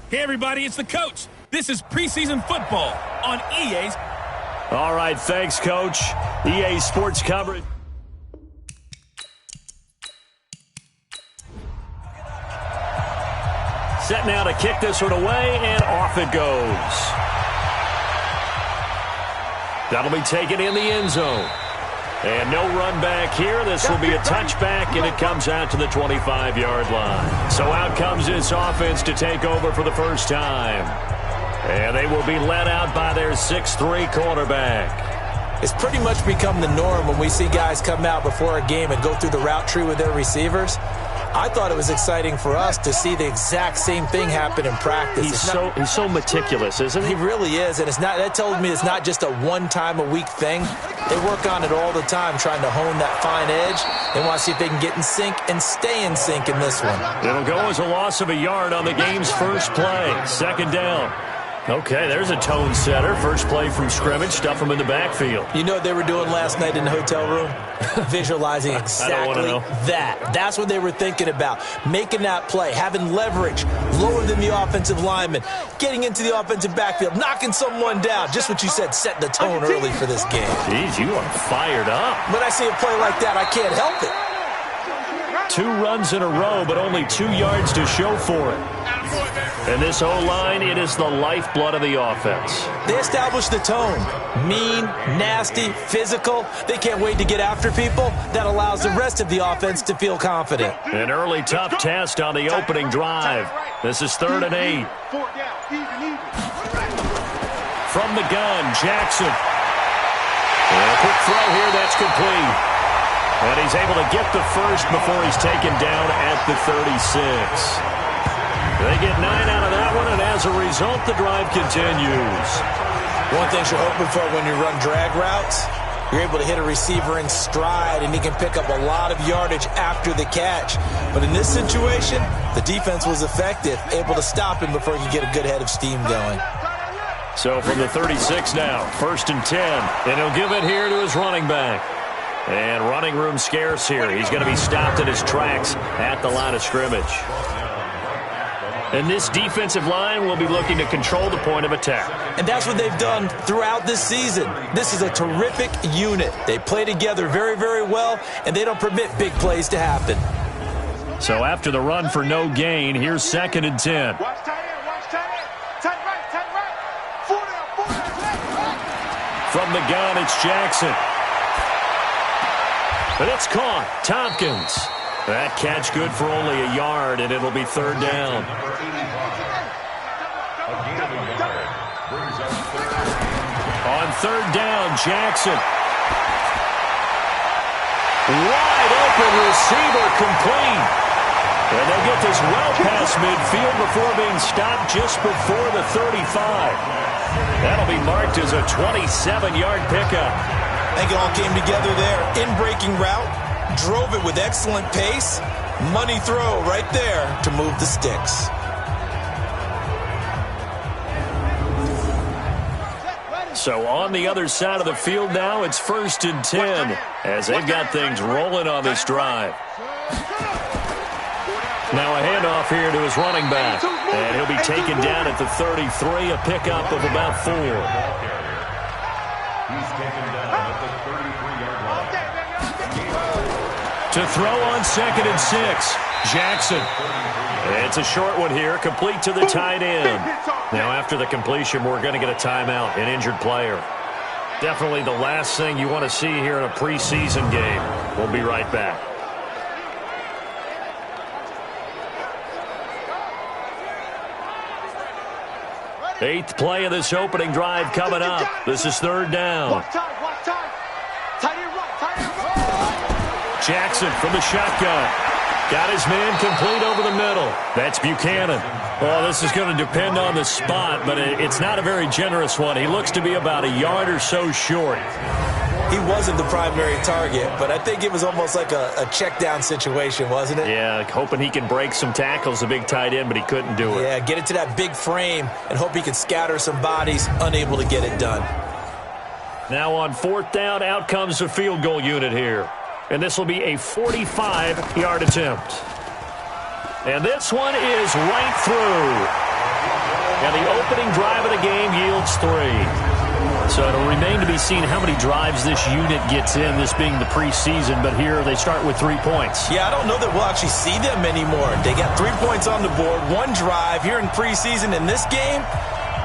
Hey, everybody, it's the coach. This is preseason football on EA's. All right, thanks, Coach. EA Sports coverage. Set now to kick this one away, and off it goes. That'll be taken in the end zone. And no run back here. This will be a touchback, and it comes out to the 25-yard line. So out comes this offense to take over for the first time. And they will be led out by their 6'3" quarterback. It's pretty much become the norm when we see guys come out before a game and go through the route tree with their receivers. I thought it was exciting for us to see the exact same thing happen in practice. He's so meticulous, isn't he? He really is, and that tells me it's not just a one-time-a-week thing. They work on it all the time, trying to hone that fine edge. They want to see if they can get in sync and stay in sync in this one. It'll go as a loss of a yard on the game's first play. Second down. Okay, there's a tone setter. First play from scrimmage. Stuff them in the backfield. You know what they were doing last night in the hotel room? Visualizing exactly that. That's what they were thinking about. Making that play, having leverage, lower than the offensive lineman, getting into the offensive backfield, knocking someone down. Just what you said, set the tone early for this game. Jeez, you are fired up. When I see a play like that, I can't help it. 2 runs in a row, but only 2 yards to show for it. And this O-line, it is the lifeblood of the offense. They established the tone. Mean, nasty, physical. They can't wait to get after people. That allows the rest of the offense to feel confident. An early tough test on the opening drive. This is 3rd and 8. From the gun, Jackson. And a quick throw here, that's complete. And he's able to get the first before he's taken down at the 36. They get 9 out of that one, and as a result, the drive continues. One thing you're hoping for when you run drag routes, you're able to hit a receiver in stride, and he can pick up a lot of yardage after the catch. But in this situation, the defense was effective, able to stop him before he could get a good head of steam going. So from the 36 now, 1st and 10, and he'll give it here to his running back. And running room scarce here. He's going to be stopped in his tracks at the line of scrimmage. And this defensive line will be looking to control the point of attack. And that's what they've done throughout this season. This is a terrific unit. They play together very, very well, and they don't permit big plays to happen. So after the run for no gain, here's 2nd and 10. From the gun, it's Jackson. But it's caught. Tompkins. That catch good for only a yard, and it'll be 3rd down. On 3rd down, Jackson. Wide open receiver complete. And they get this well past midfield before being stopped just before the 35. That'll be marked as a 27-yard pickup. I think it all came together there. In-breaking route. Drove it with excellent pace. Money throw right there to move the sticks. So on the other side of the field now, it's 1st and 10 as they've got things rolling on this drive. Now a handoff here to his running back. And he'll be taken down at the 33, a pickup of about 4. He's taken down at the 33-yard line. To throw on 2nd and 6, Jackson. It's a short one here, complete to the tight end. Now after the completion, we're going to get a timeout, an injured player. Definitely the last thing you want to see here in a preseason game. We'll be right back. Eighth play of this opening drive coming up. This is 3rd down. Jackson from the shotgun. Got his man complete over the middle. That's Buchanan. Well, this is going to depend on the spot, but it's not a very generous one. He looks to be about a yard or so short. He wasn't the primary target, but I think it was almost like a check down situation, wasn't it? Yeah, hoping he can break some tackles, a big tight end, but he couldn't do it. Yeah, get it to that big frame and hope he can scatter some bodies, unable to get it done. Now on 4th down, out comes the field goal unit here. And this will be a 45-yard attempt. And this one is right through. And the opening drive of the game yields 3. So it'll remain to be seen how many drives this unit gets in, this being the preseason. But here they start with 3 points. Yeah, I don't know that we'll actually see them anymore. They got 3 points on the board, 1 drive here in preseason. In this game,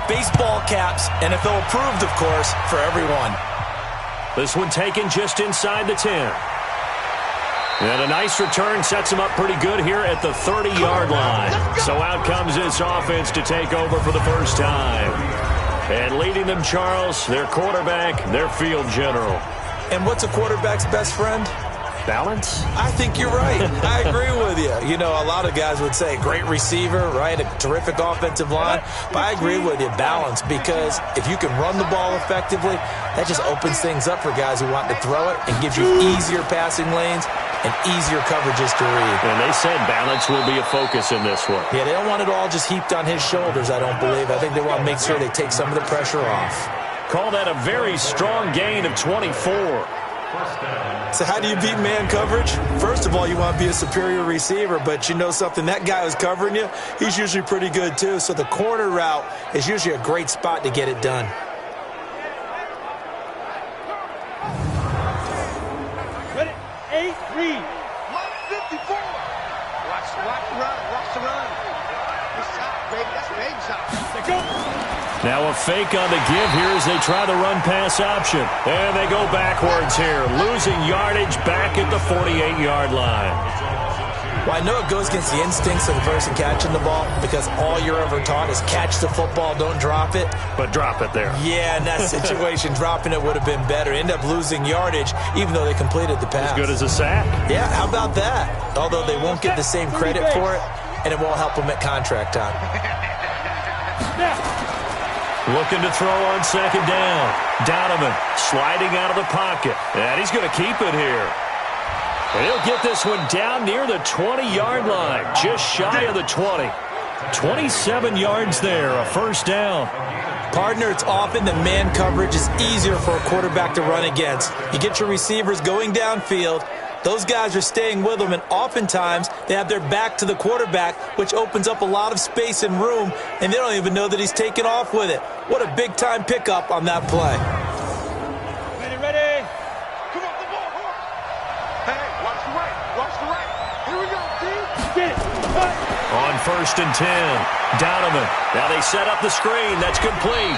baseball caps, NFL approved, of course, for everyone. This one taken just inside the 10. And a nice return sets them up pretty good here at the 30-yard line. So out comes this offense to take over for the first time. And leading them, Charles, their quarterback, their field general. And what's a quarterback's best friend? Balance? I think you're right. I agree with you. You know, a lot of guys would say great receiver, right? A terrific offensive line. But I agree with you, balance, because if you can run the ball effectively, that just opens things up for guys who want to throw it and gives you easier passing lanes and easier coverages to read. And they said balance will be a focus in this one. Yeah, they don't want it all just heaped on his shoulders, I don't believe. I think they want to make sure they take some of the pressure off. Call that a very strong gain of 24. So how do you beat man coverage? First of all, you want to be a superior receiver, but you know something, that guy who's covering you, he's usually pretty good too. So the corner route is usually a great spot to get it done. Ready? 8, read. 154. Watch the run. Watch the run. This shot, baby. That's a baby shot. They go. Now a fake on the give here as they try the run-pass option. And they go backwards here, losing yardage back at the 48-yard line. Well, I know it goes against the instincts of the person catching the ball because all you're ever taught is catch the football, don't drop it. But drop it there. Yeah, in that situation, dropping it would have been better. End up losing yardage even though they completed the pass. As good as a sack. Yeah, how about that? Although they won't get the same credit for it, and it won't help them at contract time. Looking to throw on second down. Donovan sliding out of the pocket. And he's going to keep it here. And he'll get this one down near the 20-yard line. Just shy of the 20. 27 yards there, a first down. Partner, it's often that man coverage is easier for a quarterback to run against. You get your receivers going downfield. Those guys are staying with them, and oftentimes they have their back to the quarterback, which opens up a lot of space and room, and they don't even know that he's taken off with it. What a big-time pickup on that play. Ready? Come on, the ball. Hey, watch the right. Watch the right. Here we go, team. Get it. On 1st and 10, Donovan. Now they set up the screen. That's complete.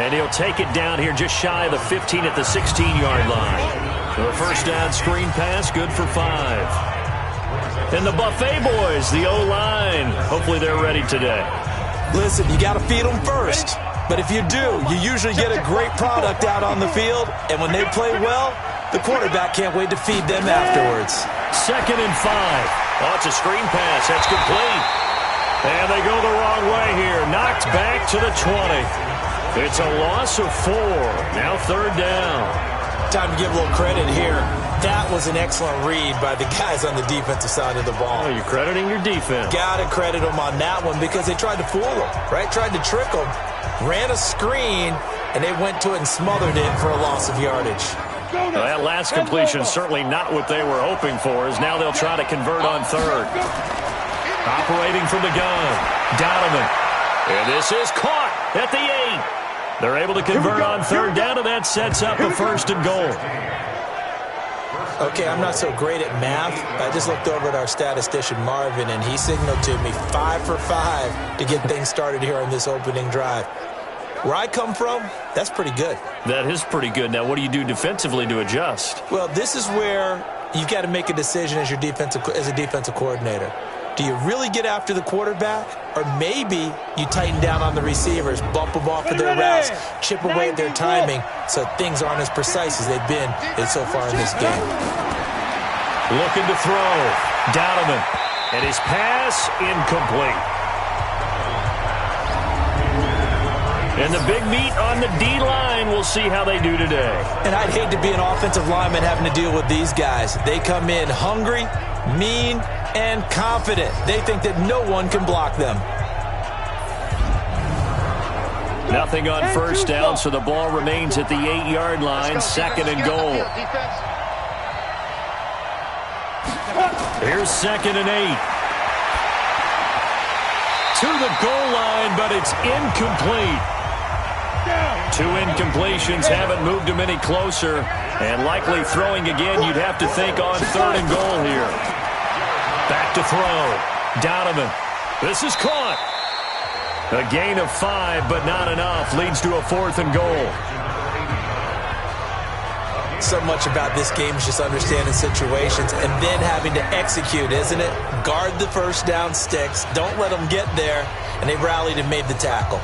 And he'll take it down here just shy of the 15 at the 16-yard line. The first down screen pass, good for 5. And the Buffet boys, the O-line, hopefully they're ready today. Listen, you got to feed them first. But if you do, you usually get a great product out on the field. And when they play well, the quarterback can't wait to feed them afterwards. 2nd and 5. Oh, it's a screen pass. That's complete. And they go the wrong way here. Knocked back to the 20. It's a loss of 4. Now 3rd down. Time to give a little credit here. That was an excellent read by the guys on the defensive side of the ball. Oh, you're crediting your defense. Got to credit them on that one because they tried to fool them, right? Tried to trick them. Ran a screen, and they went to it and smothered it for a loss of yardage. Well, that last completion certainly not what they were hoping for, as now they'll try to convert on 3rd. Operating from the gun, Donovan. And this is caught at the 8. They're able to convert on 3rd down, and that sets up a 1st and goal. Okay, I'm not so great at math. I just looked over at our statistician, Marvin, and he signaled to me 5 for 5 to get things started here on this opening drive. Where I come from, that's pretty good. That is pretty good. Now, what do you do defensively to adjust? Well, this is where you've got to make a decision as a defensive coordinator. Do you really get after the quarterback? Or maybe you tighten down on the receivers, bump them off of their routes, chip away at their timing so things aren't as precise as they've been so far in this game. Looking to throw. Donovan. And his pass incomplete. And the big meat on the D-line, we'll see how they do today. And I'd hate to be an offensive lineman having to deal with these guys. They come in hungry, mean, and confident. They think that no one can block them. Nothing on 1st down, so the ball remains at the 8-yard line, 2nd and goal. Here's 2nd and 8. to the goal line, but it's incomplete. 2 incompletions haven't moved him any closer, and likely throwing again, you'd have to think on 3rd and goal here. Back to throw. Donovan. This is caught. A gain of 5, but not enough. Leads to a 4th and goal. So much about this game is just understanding situations and then having to execute, isn't it? Guard the first down sticks. Don't let them get there. And they rallied and made the tackle.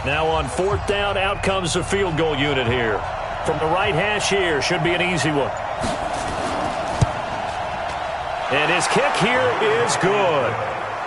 Now on 4th down, out comes the field goal unit here. From the right hash here, should be an easy one. And his kick here is good.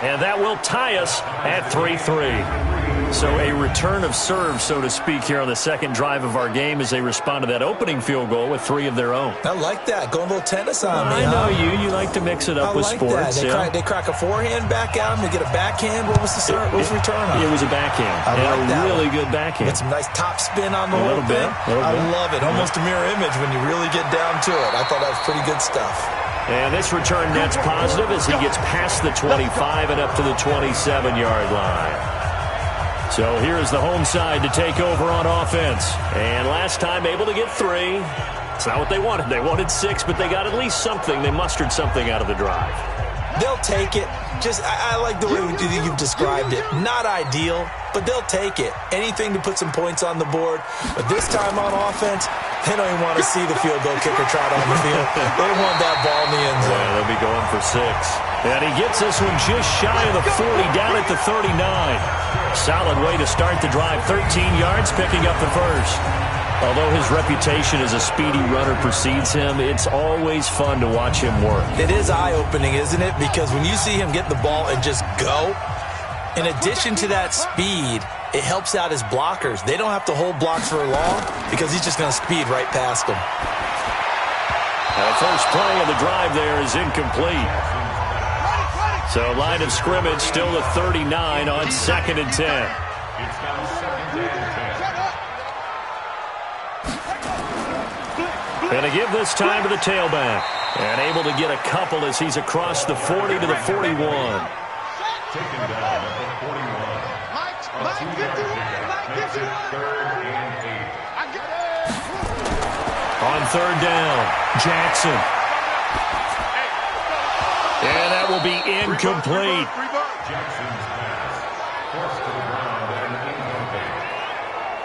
And that will tie us at 3-3. So a return of serve, so to speak, here on the second drive of our game as they respond to that opening field goal with 3 of their own. I like that. Going a little tennis on me. I know you like to mix it up with sports. They crack a forehand back out. They get a backhand. What was the serve? What was the return on? It was a backhand. And a really good backhand. With some nice top spin on the whole thing. I love it. Almost a mirror image when you really get down to it. I thought that was pretty good stuff. And this return net's positive as he gets past the 25 and up to the 27-yard line. So here's the home side to take over on offense. And last time able to get 3. It's not what they wanted. They wanted 6, but they got at least something. They mustered something out of the drive. They'll take it. I like the way you've described it. Not ideal, but they'll take it. Anything to put some points on the board. But this time on offense, they don't even want to see the field goal kicker trot on the field. They want that ball in the end zone. Yeah, they'll be going for 6. And he gets this one just shy of the 40, down at the 39. Solid way to start the drive. 13 yards, picking up the first. Although his reputation as a speedy runner precedes him, it's always fun to watch him work. It is eye-opening, isn't it? Because when you see him get the ball and just go, in addition to that speed, it helps out his blockers. They don't have to hold blocks for long because he's just going to speed right past them. The first play of the drive there is incomplete. So line of scrimmage still the 39 on 2nd and 10. Going to give this time to the tailback. And able to get a couple as he's across the 40 to the 41. On 3rd down, Jackson. And that will be incomplete.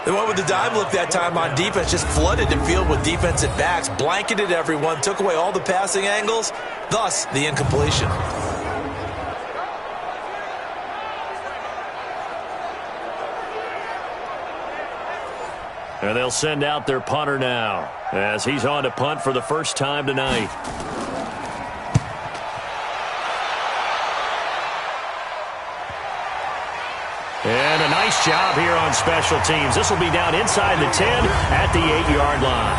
They went with the dive look that time on defense, just flooded the field with defensive backs, blanketed everyone, took away all the passing angles, thus the incompletion. And they'll send out their punter now as he's on to punt for the first time tonight. And a nice job here on special teams. This will be down inside the 10 at the 8-yard line.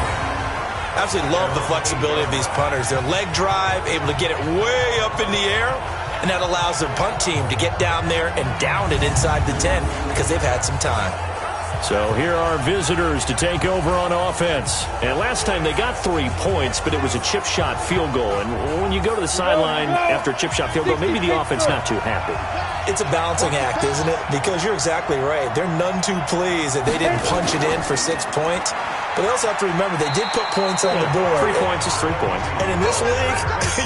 Absolutely love the flexibility of these punters. Their leg drive, able to get it way up in the air, and that allows their punt team to get down there and down it inside the 10 because they've had some time. So here are visitors to take over on offense. And last time they got 3 points, but it was a chip shot field goal. And when you go to the sideline after a chip shot field goal, maybe the offense not too happy. It's a balancing act, isn't it? Because you're exactly right. They're none too pleased that they didn't punch it in for 6 points. But they also have to remember they did put points on the board. 3 points is 3 points. And in this league,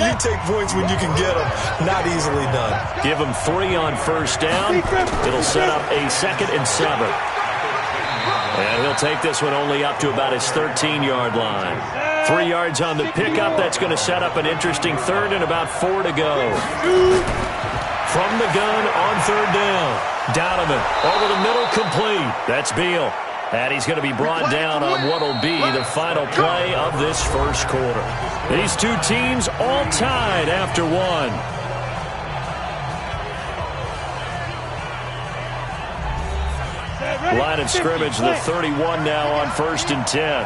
you take points when you can get them. Not easily done. Give them 3 on first down. It'll set up a 2nd and 7. And he'll take this one only up to about his 13-yard line. 3 yards on the pickup. That's going to set up an interesting 3rd and about 4 to go. From the gun on 3rd down. Donovan over the middle, complete. That's Beal. And he's going to be brought down on what will be the final play of this first quarter. These two teams all tied after 1. Line of scrimmage, the 31 now on 1st and 10.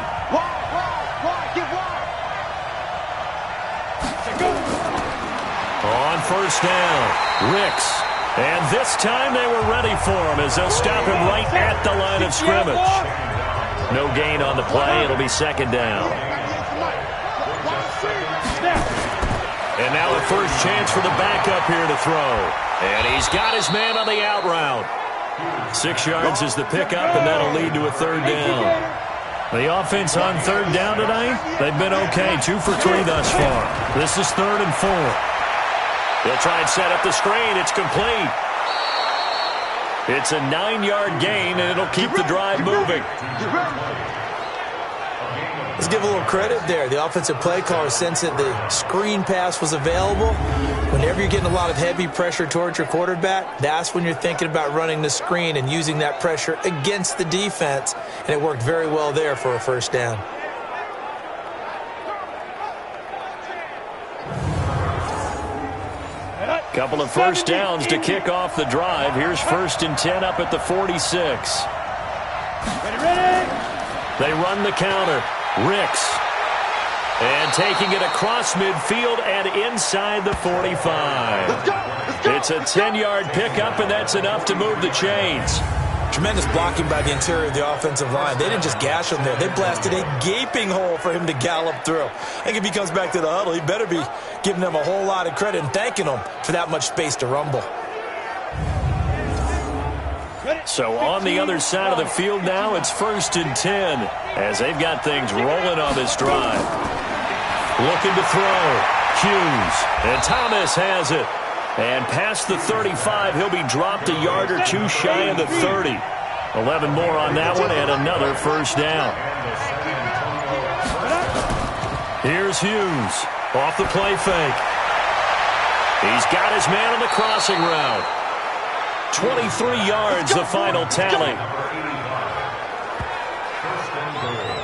On 1st down, Ricks. And this time they were ready for him as they'll stop him right at the line of scrimmage. No gain on the play. It'll be second down. And now a first chance for the backup here to throw. And he's got his man on the out route. 6 yards is the pickup, and that'll lead to a third down. The offense on third down tonight, they've been okay. 2 for 3 thus far. This is 3rd and 4. They'll try and set up the screen. It's complete. It's a 9-yard gain, and it'll keep the drive moving. Let's give a little credit there. The offensive play caller sensed that the screen pass was available. Whenever you're getting a lot of heavy pressure towards your quarterback, that's when you're thinking about running the screen and using that pressure against the defense. And it worked very well there for a first down. Couple of first downs to kick off the drive. Here's 1st and 10 up at the 46. They run the counter. Ricks. And taking it across midfield and inside the 45. It's a 10-yard pickup, and that's enough to move the chains. Tremendous blocking by the interior of the offensive line. They didn't just gash him there. They blasted a gaping hole for him to gallop through. I think if he comes back to the huddle, he better be giving them a whole lot of credit and thanking them for that much space to rumble. So on the other side of the field now, it's 1st and 10 as they've got things rolling on this drive. Looking to throw. Hughes. And Thomas has it. And past the 35, he'll be dropped a yard or 2 shy of the 30. 11 more on that one and another first down. Here's Hughes. Off the play fake. He's got his man on the crossing route. 23 yards, the final tally.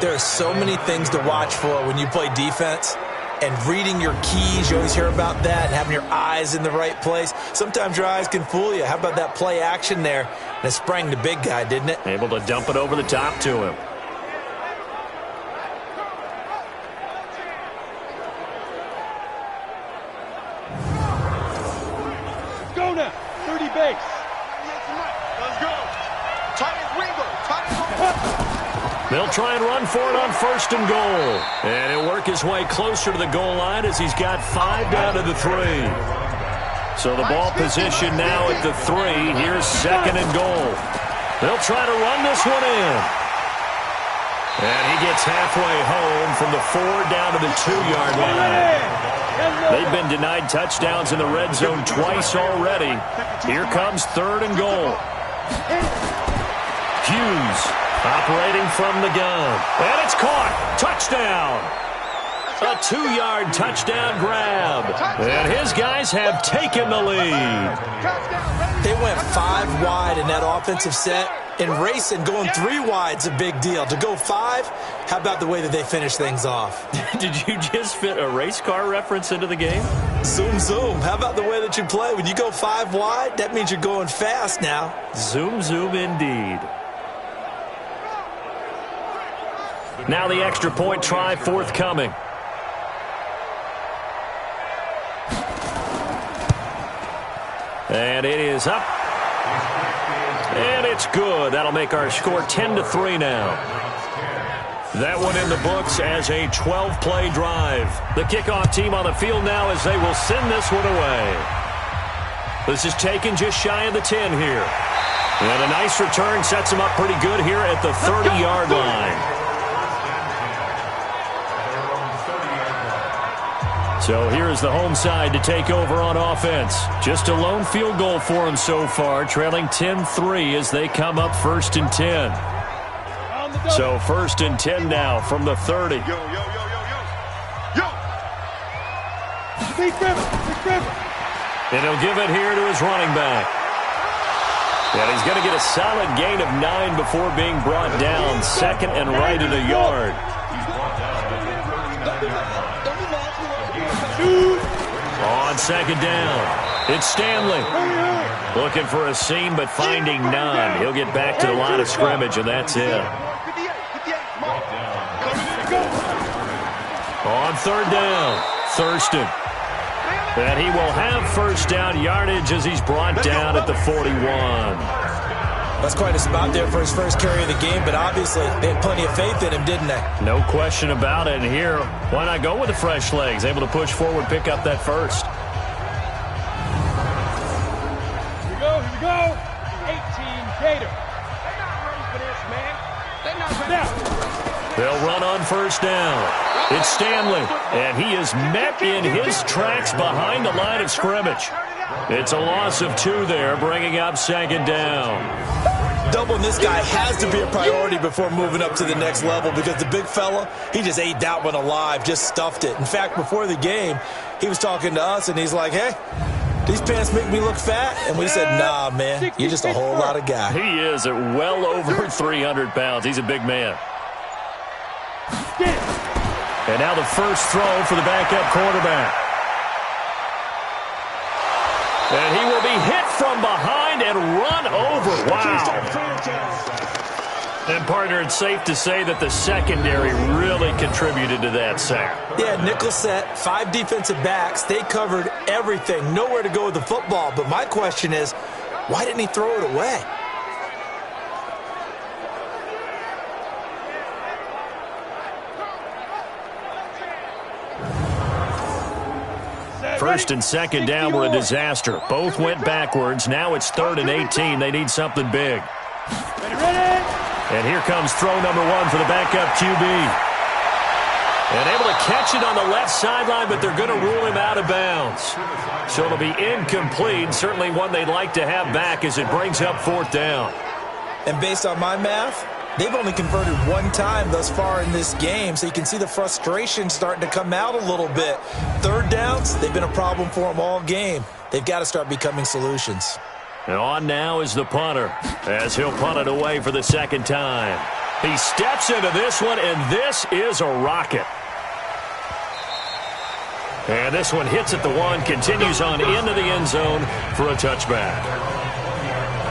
There are so many things to watch for when you play defense. And reading your keys, you always hear about that, and having your eyes in the right place. Sometimes your eyes can fool you. How about that play action there? And it sprang the big guy, didn't it? Able to dump it over the top to him. Let's go now. 30 base. Let's go. They'll try and run for it on 1st and goal. And he'll work his way closer to the goal line as he's got 5 down to the 3. So the ball position now at the 3. Here's 2nd and goal. They'll try to run this one in. And he gets halfway home from the 4 down to the 2-yard line. They've been denied touchdowns in the red zone twice already. Here comes 3rd and goal. Hughes operating from the gun. And it's caught. Touchdown. A 2-yard touchdown grab. And his guys have taken the lead. They went 5 wide in that offensive set. And racing, going 3 wide's a big deal. To go 5, how about the way that they finish things off? Did you just fit a race car reference into the game? Zoom, zoom. How about the way that you play? When you go 5 wide, that means you're going fast now. Zoom, zoom indeed. Now the extra point try forthcoming. And it is up. And it's good. That'll make our score 10-3 now. That one in the books as a 12-play drive. The kickoff team on the field now as they will send this one away. This is taken just shy of the 10 here. And a nice return sets them up pretty good here at the 30-yard line. So here's the home side to take over on offense. Just a lone field goal for them so far, trailing 10-3 as they come up 1st and 10. So 1st and 10 now from the 30. Yo. Big River. And he'll give it here to his running back. And he's going to get a solid gain of 9 before being brought down. 2nd and right at a yard. On 2nd down, it's Stanley. Looking for a seam, but finding none. He'll get back to the line of scrimmage, and that's it. On 3rd down, Thurston. And he will have 1st down yardage as he's brought down at the 41. That's quite a spot there for his first carry of the game, but obviously they had plenty of faith in him, didn't they? No question about it. And here, why not go with the fresh legs? Able to push forward, pick up that first. Here we go. 18 Gator. They're not ready for this, man. They're not ready. They'll run on first down. It's Stanley, and he is met in his tracks behind the line of scrimmage. It's a loss of 2 there, bringing up second down. Doubling this guy has to be a priority before moving up to the next level because the big fella, he just ate that one alive, just stuffed it. In fact, before the game, he was talking to us, and he's like, hey, these pants make me look fat? And we said, nah, man, you're just a whole lot of guy. He is at well over 300 pounds. He's a big man. And now the first throw for the backup quarterback. And he will be hit from behind and run over. Wow. And, partner, it's safe to say that the secondary really contributed to that sack. Yeah, nickel set, 5 defensive backs. They covered everything. Nowhere to go with the football. But my question is, why didn't he throw it away? First and second down were a disaster. Both went backwards. Now it's 3rd and 18. They need something big. And here comes throw number 1 for the backup QB. And able to catch it on the left sideline, but they're going to rule him out of bounds. So it'll be incomplete. Certainly one they'd like to have back as it brings up 4th down. And based on my math, they've only converted 1 time thus far in this game, so you can see the frustration starting to come out a little bit. 3rd downs, they've been a problem for them all game. They've got to start becoming solutions. And on now is the punter as he'll punt it away for the 2nd time. He steps into this one, and this is a rocket. And this one hits at the 1, continues on into the end zone for a touchback.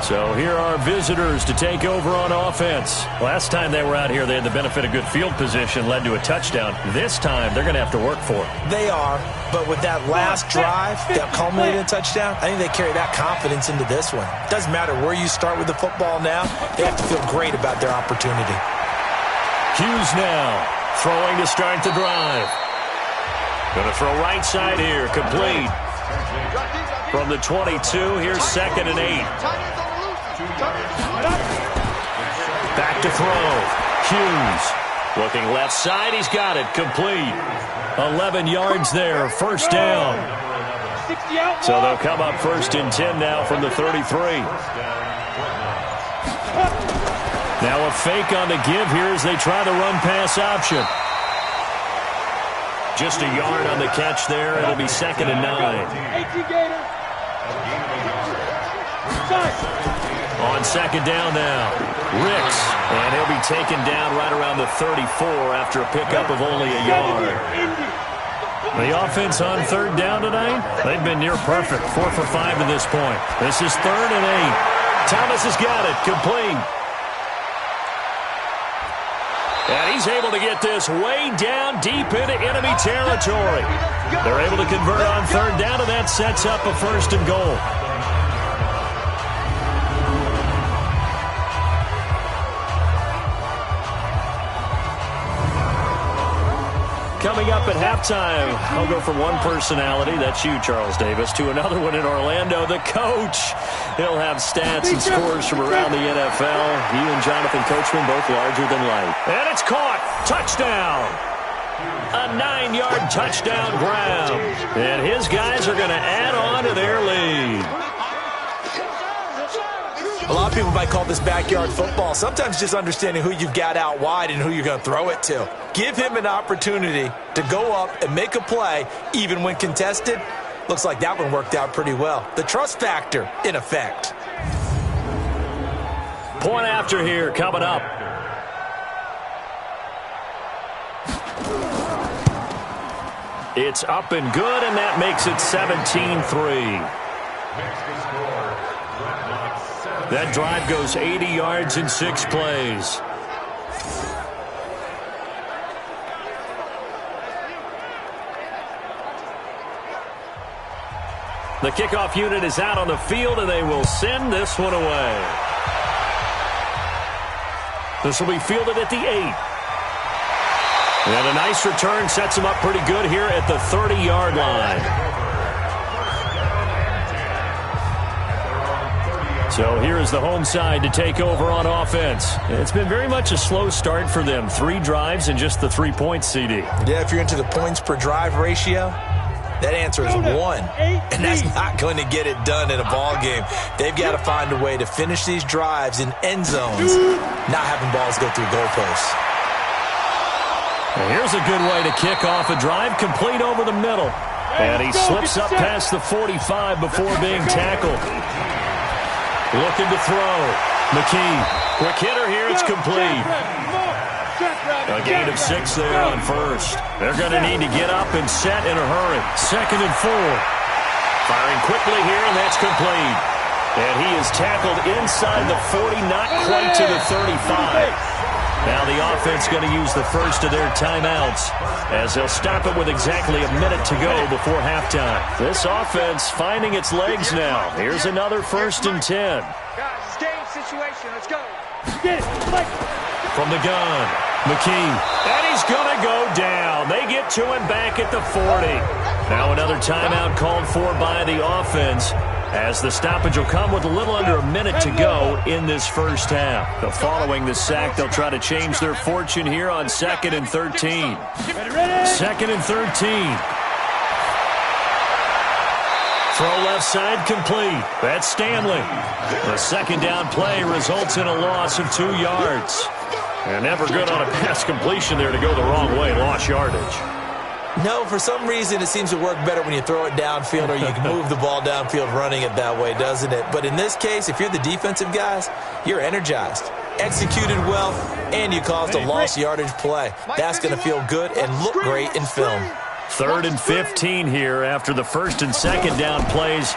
So here are visitors to take over on offense. Last time they were out here, they had the benefit of good field position, led to a touchdown. This time, they're going to have to work for it. They are, but with that last drive that culminated in a touchdown, I think they carry that confidence into this one. It doesn't matter where you start with the football now. They have to feel great about their opportunity. Hughes now throwing to start the drive. Going to throw right side here, complete. From the 22, here's 2nd and 8. Back to throw. Hughes looking left side. He's got it. Complete. 11 yards there. First down. So they'll come up 1st and 10 now from the 33. Now a fake on the give here as they try the run-pass option. Just a yard on the catch there. It'll be 2nd and 9. On 2nd down now, Ricks, and he'll be taken down right around the 34 after a pickup of only a yard. The offense on 3rd down tonight, they've been near perfect, 4 for 5 to this point. This is 3rd and 8. Thomas has got it, complete. And he's able to get this way down deep into enemy territory. They're able to convert on 3rd down, and that sets up a 1st and goal. Coming up at halftime, I'll go from one personality, that's you, Charles Davis, to another one in Orlando, the coach. He'll have stats and scores from around the NFL. He and Jonathan Coachman both larger than life. And it's caught. Touchdown. A 9-yard touchdown grab. And his guys are going to add on to their lead. A lot of people might call this backyard football. Sometimes just understanding who you've got out wide and who you're going to throw it to. Give him an opportunity to go up and make a play, even when contested. Looks like that one worked out pretty well. The trust factor, in effect. Point after here coming up. It's up and good, and that makes it 17-3. That drive goes 80 yards in 6 plays. The kickoff unit is out on the field, and they will send this one away. This will be fielded at the 8. And a nice return sets him up pretty good here at the 30-yard line. So here is the home side to take over on offense. It's been very much a slow start for them. 3 drives and just the 3 points, CD. Yeah, if you're into the points per drive ratio, that answer is 1. And that's not going to get it done in a ball game. They've got to find a way to finish these drives in end zones, not having balls go through goalposts. And here's a good way to kick off a drive, complete over the middle. And he slips up past the 45 before being tackled. Looking to throw. McKee. Quick hitter here. It's complete. A gain of 6 there on first. They're going to need to get up and set in a hurry. 2nd and 4. Firing quickly here, and that's complete. And he is tackled inside the 40, not quite to the 35. Now the offense going to use the first of their timeouts as they'll stop it with exactly a minute to go before halftime. This offense finding its legs now. Here's another 1st and 10. Guys, it's game situation. Let's go. Get it. From the gun, McKee. And he's going to go down. They get to him back at the 40. Now another timeout called for by the offense, as the stoppage will come with a little under a minute to go in this first half. Following the sack, they'll try to change their fortune here on 2nd and 13. 2nd and 13. Throw left side complete. That's Stanley. The 2nd down play results in a loss of 2 yards. And never good on a pass completion there to go the wrong way. Lost yardage. No, for some reason it seems to work better when you throw it downfield or you can move the ball downfield running it that way, doesn't it? But in this case, if you're the defensive guys, you're energized, executed well, and you caused a lost yardage play. That's going to feel good and look great in film. 3rd and 15 here after the 1st and 2nd down plays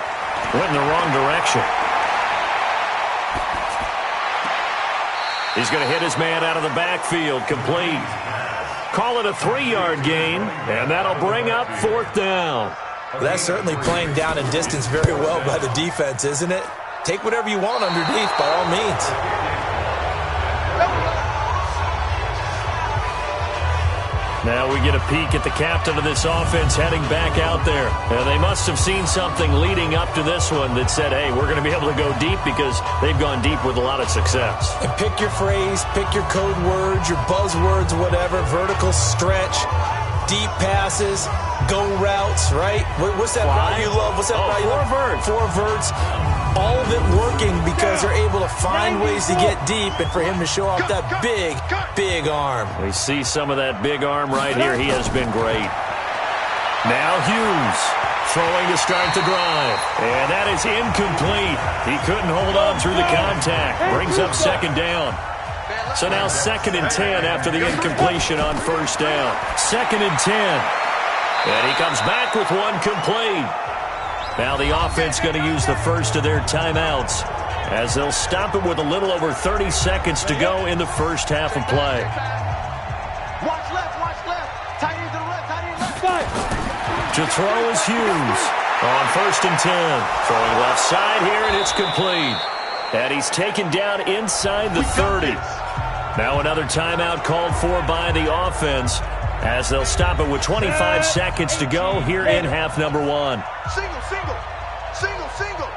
went in the wrong direction. He's going to hit his man out of the backfield, complete. Call it a 3-yard gain, and that'll bring up 4th down. Well, that's certainly playing down and distance very well by the defense, isn't it? Take whatever you want underneath, by all means. Now we get a peek at the captain of this offense heading back out there. They must have seen something leading up to this one that said, hey, we're going to be able to go deep, because they've gone deep with a lot of success. And pick your phrase, pick your code words, your buzzwords, whatever, vertical stretch, deep passes, go routes, right? What's that route you love? What's that route you love? 4 verts. All of it working because they're able to find ways to get deep, and for him to show off that big, big arm. We see some of that big arm right here. He has been great. Now Hughes throwing to start the drive. And that is incomplete. He couldn't hold on through the contact. Brings up 2nd down. So now 2nd and 10 after the incompletion on 1st down. 2nd and 10. And he comes back with one complete. Now the offense going to use the first of their timeouts as they'll stop it with a little over 30 seconds to go in the first half of play. Watch left, watch left. Tight end to the left, tight end left. To throw is Hughes on 1st and 10. Throwing left side here, and it's complete. And he's taken down inside the 30. Now another timeout called for by the offense as they'll stop it with 25 seconds to go here in half number 1. Single, single, single, single.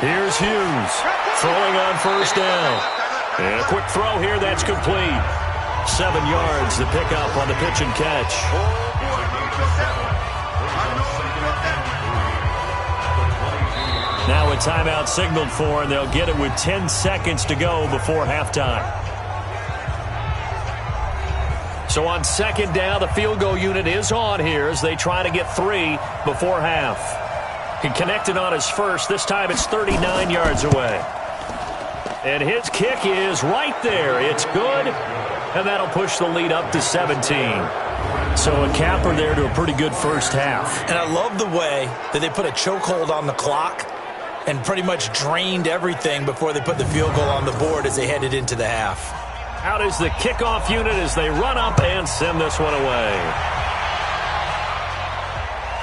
Here's Hughes throwing on 1st down. And a quick throw here, that's complete. 7 yards, the pickup on the pitch and catch. Now a timeout signaled for, and they'll get it with 10 seconds to go before halftime. So on 2nd down, the field goal unit is on here as they try to get 3 before half. He connected on his first. This time it's 39 yards away. And his kick is right there. It's good, and that'll push the lead up to 17. So a capper there to a pretty good first half. And I love the way that they put a chokehold on the clock and pretty much drained everything before they put the field goal on the board as they headed into the half. Out is the kickoff unit as they run up and send this one away.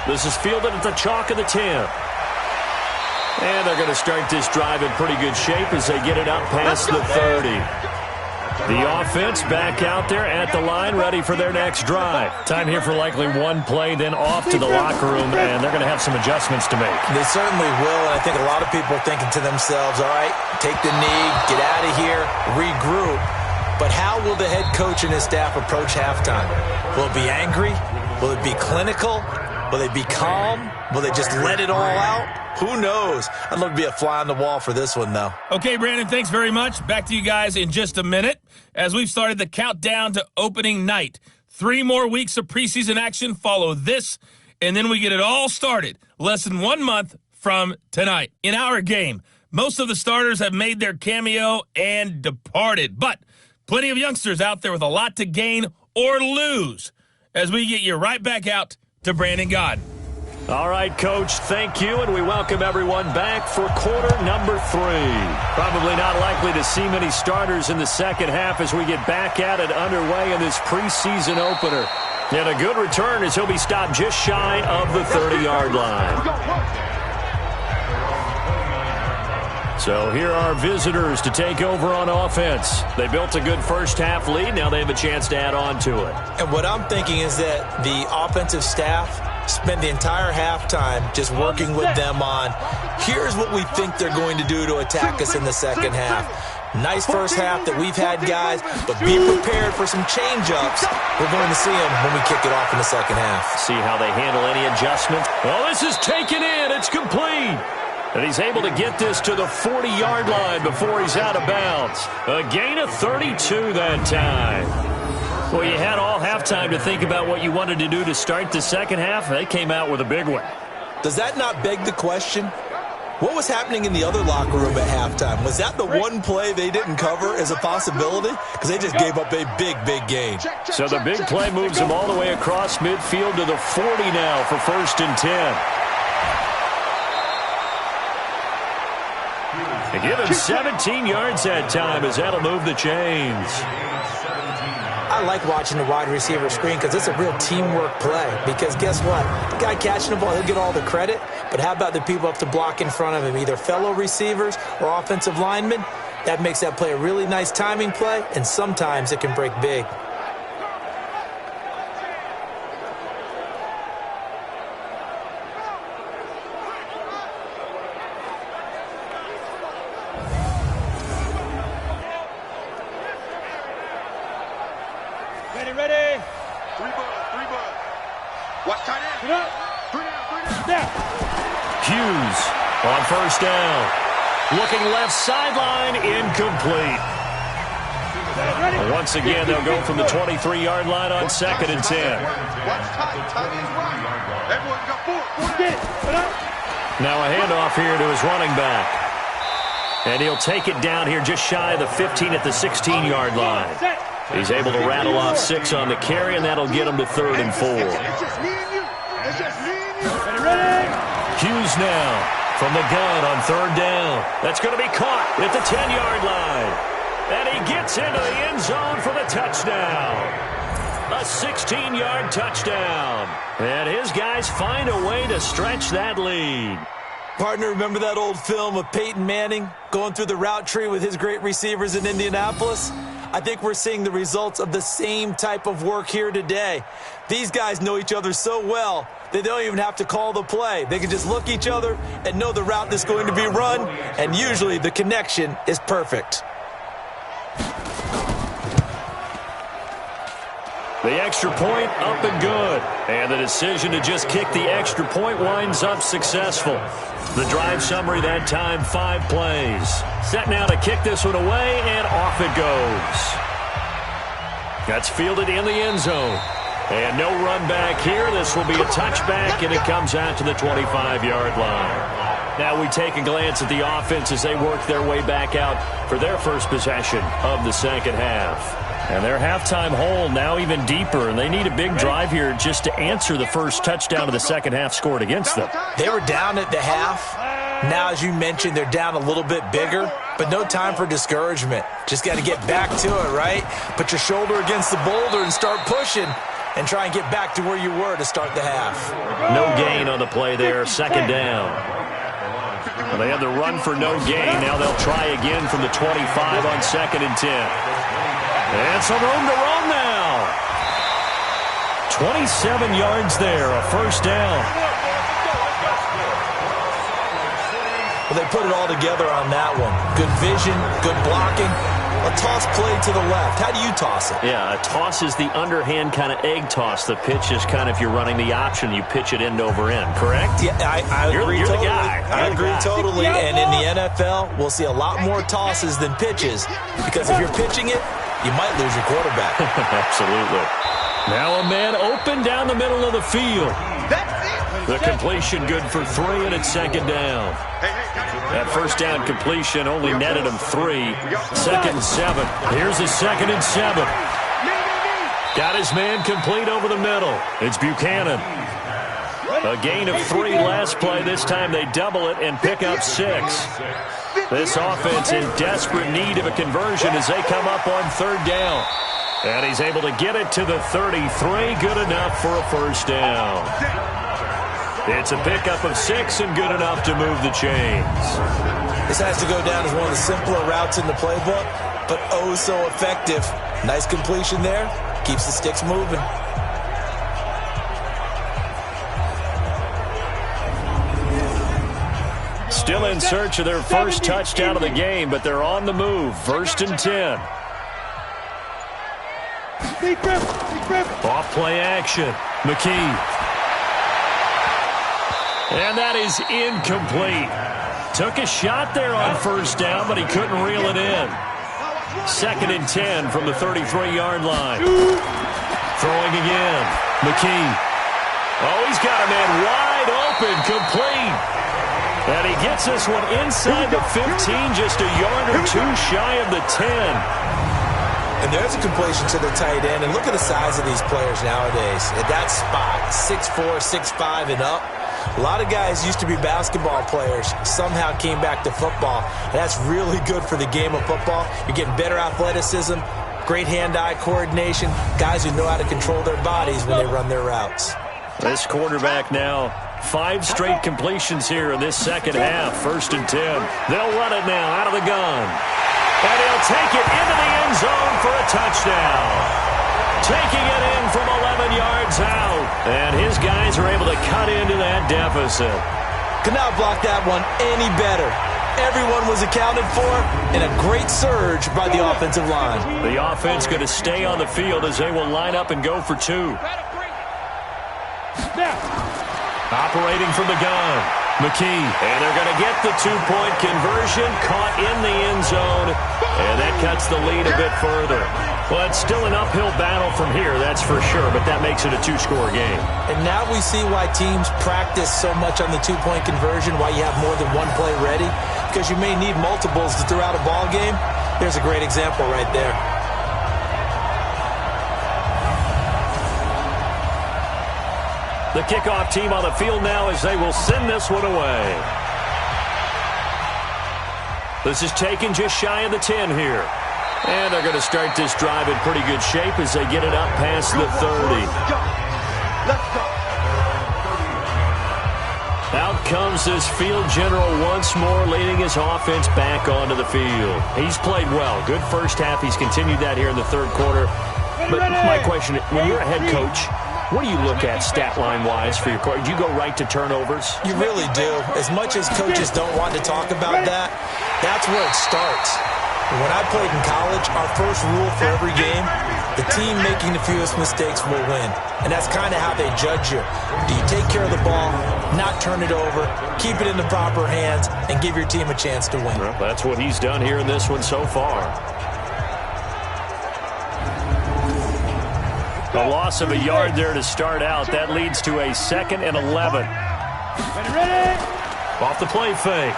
This is fielded at the chalk of the 10. And they're going to start this drive in pretty good shape as they get it up past the 30. The offense back out there at the line, ready for their next drive. Time here for likely one play, then off to the locker room, and they're going to have some adjustments to make. They certainly will, and I think a lot of people are thinking to themselves, all right, take the knee, get out of here, regroup. But how will the head coach and his staff approach halftime? Will it be angry? Will it be clinical? Will they be calm? Will they just let it all out? Who knows? I'd love to be a fly on the wall for this one, though. Okay, Brandon, thanks very much. Back to you guys in just a minute as we've started the countdown to opening night. 3 more weeks of preseason action follow this, and then we get it all started less than 1 month from tonight. In our game, most of the starters have made their cameo and departed, but plenty of youngsters out there with a lot to gain or lose as we get you right back out to Brandon Gaudin. All right, Coach, thank you, and we welcome everyone back for quarter number 3. Probably not likely to see many starters in the second half as we get back at it underway in this preseason opener. And a good return as he'll be stopped just shy of the 30-yard line. So here are visitors to take over on offense. They built a good first-half lead. Now they have a chance to add on to it. And what I'm thinking is that the offensive staff spend the entire halftime just working with them on, here's what we think they're going to do to attack us in the second half. Nice first half that we've had, guys, but be prepared for some change-ups. We're going to see them when we kick it off in the second half. See how they handle any adjustments. Well, this is taken in. It's complete. And he's able to get this to the 40-yard line before he's out of bounds. A gain of 32 that time. Well, you had all halftime to think about what you wanted to do to start the second half. They came out with a big one. Does that not beg the question? What was happening in the other locker room at halftime? Was that the one play they didn't cover as a possibility? Because they just gave up a big, big gain. So the big play moves them all the way across midfield to the 40 now for 1st and 10. They give him 17 yards that time as that'll move the chains. I like watching the wide receiver screen because it's a real teamwork play. Because guess what? The guy catching the ball, he'll get all the credit. But how about the people up the block in front of him, either fellow receivers or offensive linemen? That makes that play a really nice timing play, and sometimes it can break big. Ready. 3 bud. Watch tight end. Three down. Hughes on 1st down. Looking left sideline, incomplete. Once again, they'll go from the 23-yard line on 2nd and 10. Watch tight end right. Everyone got 4. Now a handoff here to his running back. And he'll take it down here just shy of the 15 at the 16-yard line. He's able to rattle off 6 on the carry, and that'll get him to 3rd and 4. Hughes now from the gun on 3rd down. That's going to be caught at the 10-yard line. And he gets into the end zone for the touchdown. A 16-yard touchdown. And his guys find a way to stretch that lead. Partner, remember that old film of Peyton Manning going through the route tree with his great receivers in Indianapolis? I think we're seeing the results of the same type of work here today. These guys know each other so well that they don't even have to call the play. They can just look each other and know the route that's going to be run, and usually the connection is perfect. The extra point up and good. And the decision to just kick the extra point winds up successful. The drive summary that time, 5 plays. Set now to kick this one away, and off it goes. That's fielded in the end zone. And no run back here. This will be a touchback, and it comes out to the 25-yard line. Now we take a glance at the offense as they work their way back out for their first possession of the second half. And their halftime hole now even deeper, and they need a big drive here just to answer the first touchdown of the second half scored against them. They were down at the half. Now, as you mentioned, they're down a little bit bigger, but no time for discouragement. Just got to get back to it, right? Put your shoulder against the boulder and start pushing and try and get back to where you were to start the half. No gain on the play there, 2nd down. Well, they had the run for no gain. Now they'll try again from the 25 on 2nd and 10. And some room to run now. 27 yards there, a first down. Well, they put it all together on that one. Good vision, good blocking. A toss play to the left. How do you toss it? Yeah, a toss is the underhand kind of egg toss. The pitch is kind of, if you're running the option, you pitch it end over end, correct? Yeah, I agree you're totally. The guy. I agree totally. And in the NFL, we'll see a lot more tosses than pitches because if you're pitching it, you might lose your quarterback. Absolutely. Now a man open down the middle of the field. The completion good for 3, and it's second down. That first down completion only netted him 3. Second and 7. Here's a second and 7. Got his man complete over the middle. It's Buchanan. A gain of 3 last play. This time they double it and pick up 6. This offense in desperate need of a conversion as they come up on third down. And he's able to get it to the 33. Good enough for a first down. It's a pickup of 6 and good enough to move the chains. This has to go down as one of the simpler routes in the playbook, but oh so effective. Nice completion there. Keeps the sticks moving. Still in search of their first touchdown of the game, but they're on the move. First and 10. Off play action. McKee. And that is incomplete. Took a shot there on first down, but he couldn't reel it in. Second and 10 from the 33-yard line. Throwing again. McKee. Oh, he's got a man wide open, complete. And he gets this one inside the 15, just a yard or 2 shy of the 10. And there's a completion to the tight end. And look at the size of these players nowadays. At that spot, 6'4", 6'5", and up. A lot of guys used to be basketball players, somehow came back to football. And that's really good for the game of football. You're getting better athleticism, great hand-eye coordination, guys who know how to control their bodies when they run their routes. This quarterback now, 5 straight completions here in this second half. First and 10. They'll run it now out of the gun. And he'll take it into the end zone for a touchdown. Taking it in from 11 yards out. And his guys are able to cut into that deficit. Could not block that one any better. Everyone was accounted for, and a great surge by the offensive line. The offense going to stay on the field as they will line up and go for 2. Operating from the gun. McKee. And they're going to get the 2-point conversion. Caught in the end zone. And that cuts the lead a bit further. Well, it's still an uphill battle from here, that's for sure, but that makes it a 2-score game. And now we see why teams practice so much on the 2-point conversion, why you have more than one play ready, because you may need multiples to throw out a ball game. There's a great example right there. The kickoff team on the field now as they will send this one away. This is taken just shy of the 10 here. And they're going to start this drive in pretty good shape as they get it up past the 30. Out comes this field general once more, leading his offense back onto the field. He's played well. Good first half. He's continued that here in the third quarter. But my question, when you're a head coach, what do you look at stat line-wise for your coach? Do you go right to turnovers? You really do. As much as coaches don't want to talk about that, that's where it starts. When I played in college, our first rule for every game, the team making the fewest mistakes will win. And that's kind of how they judge you. Do you take care of the ball, not turn it over, keep it in the proper hands, and give your team a chance to win? Well, that's what he's done here in this one so far. A loss of a yard there to start out. That leads to a 2nd and 11. Off the play fake.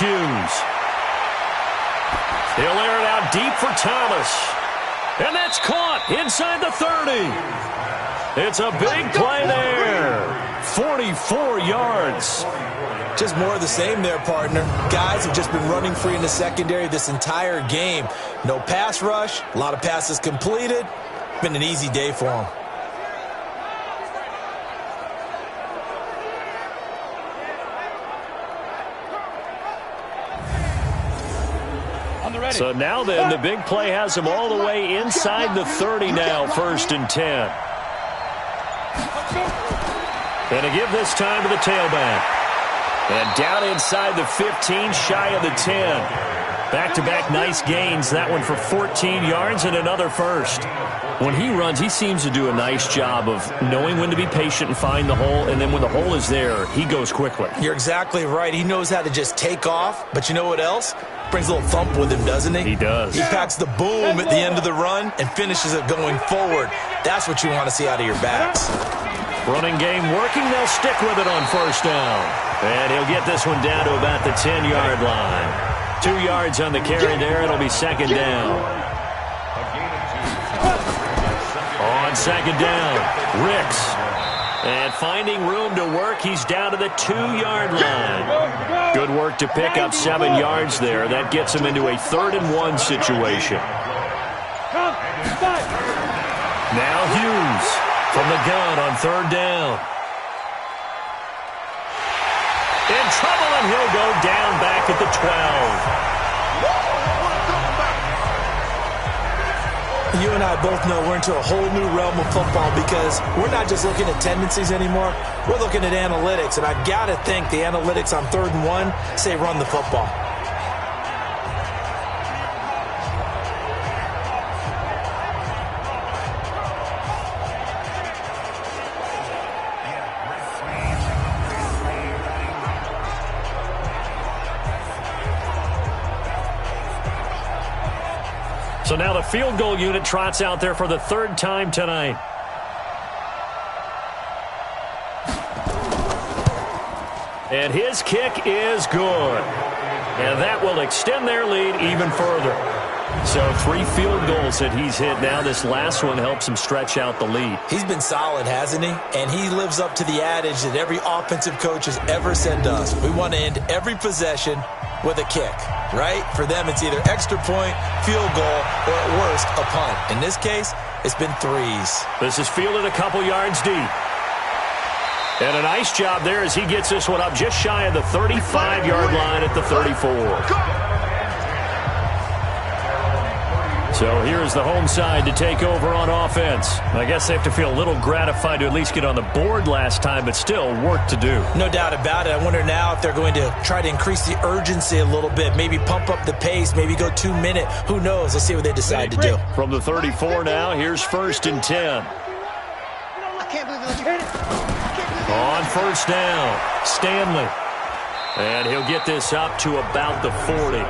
Hughes. He'll air it out deep for Thomas. And that's caught inside the 30. It's a big play there. 44 yards. Just more of the same there, partner. Guys have just been running free in the secondary this entire game. No pass rush, a lot of passes completed. Been an easy day for them. So now then, the big play has him all the way inside the 30 now, 1st and 10. And to give this time to the tailback. And down inside the 15, shy of the 10. Back-to-back nice gains. That one for 14 yards and another first. When he runs, he seems to do a nice job of knowing when to be patient and find the hole, and then when the hole is there, he goes quickly. You're exactly right. He knows how to just take off, but you know what else? Brings a little thump with him, doesn't he? He does. He packs the boom at the end of the run and finishes it going forward. That's what you want to see out of your backs. Running game working. They'll stick with it on 1st down. And he'll get this one down to about the 10-yard line. 2 yards on the carry there. It'll be 2nd down. On 2nd down, Ricks. And finding room to work, he's down to the 2-yard line. Good work to pick up 7 yards there. That gets him into a 3rd and 1 situation. Now Hughes from the gun on 3rd down. In trouble, and he'll go down back at the 12. You and I both know we're into a whole new realm of football because we're not just looking at tendencies anymore. We're looking at analytics, and I got to think the analytics on 3rd and 1 say run the football. So now the field goal unit trots out there for the 3rd time tonight. And his kick is good. And that will extend their lead even further. So 3 field goals that he's hit now. This last one helps him stretch out the lead. He's been solid, hasn't he? And he lives up to the adage that every offensive coach has ever said to us. We want to end every possession with a kick, right? For them, it's either extra point, field goal, or at worst, a punt. In this case, it's been 3s. This is fielded a couple yards deep. And a nice job there as he gets this one up just shy of the 35-yard line at the 34. So here's the home side to take over on offense. I guess they have to feel a little gratified to at least get on the board last time, but still work to do. No doubt about it. I wonder now if they're going to try to increase the urgency a little bit, maybe pump up the pace, maybe go 2-minute. Who knows? Let's see what they decide to do. From the 34 now, here's 1st and 10. I can't believe you hit it. On 1st down, Stanley. And he'll get this up to about the 40.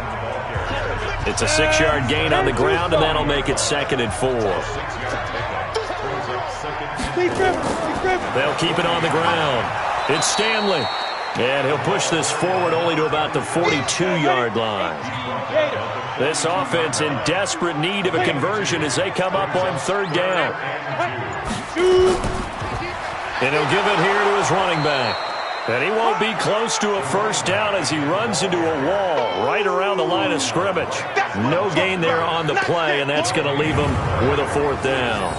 It's a 6-yard gain on the ground, and that'll make it 2nd and 4. They'll keep it on the ground. It's Stanley. And he'll push this forward only to about the 42-yard line. This offense in desperate need of a conversion as they come up on 3rd down. And he'll give it here to his running back. And he won't be close to a 1st down as he runs into a wall right around the line of scrimmage. No gain there on the play, and that's going to leave him with a 4th down.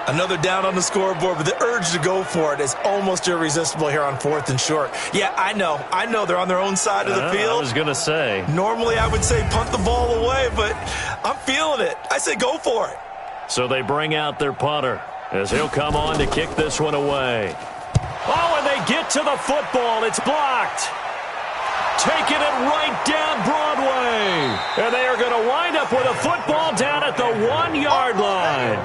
Another down on the scoreboard, but the urge to go for it is almost irresistible here on 4th and short. Yeah, I know they're on their own side of the field. I was going to say. Normally I would say punt the ball away, but I'm feeling it. I say go for it. So they bring out their punter as he'll come on to kick this one away. Oh, and they get to the football. It's blocked. Taking it right down Broadway. And they are going to wind up with a football down at the 1-yard line.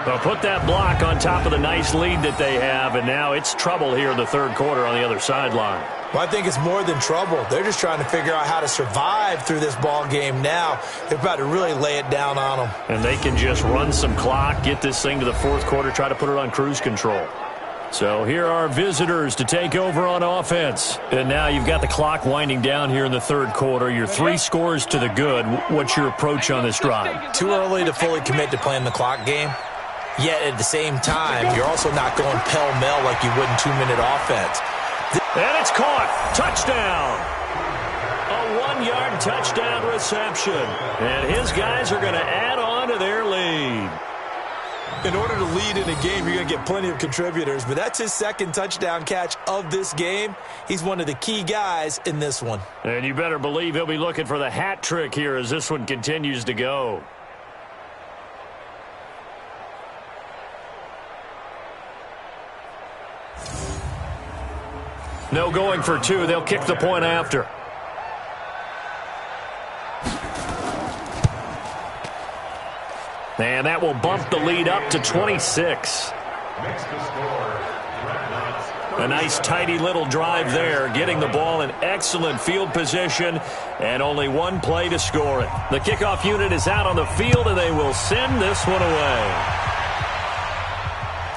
They'll put that block on top of the nice lead that they have, and now it's trouble here in the 3rd quarter on the other sideline. Well, I think it's more than trouble. They're just trying to figure out how to survive through this ball game now. They're about to really lay it down on them. And they can just run some clock, get this thing to the 4th quarter, try to put it on cruise control. So here are visitors to take over on offense. And now you've got the clock winding down here in the 3rd quarter. Your 3 scores to the good. What's your approach on this drive? Too early to fully commit to playing the clock game. Yet at the same time, you're also not going pell-mell like you would in 2-minute offense. And it's caught. Touchdown. A 1-yard touchdown reception. And his guys are going to add on to their lead. In order to lead in a game, you're going to get plenty of contributors, but that's his second touchdown catch of this game. He's one of the key guys in this one. And you better believe he'll be looking for the hat trick here as this one continues to go. No going for two. They'll kick the point after. And that will bump the lead up to 26. A nice, tidy little drive there, getting the ball in excellent field position, and only one play to score it. The kickoff unit is out on the field, and they will send this one away.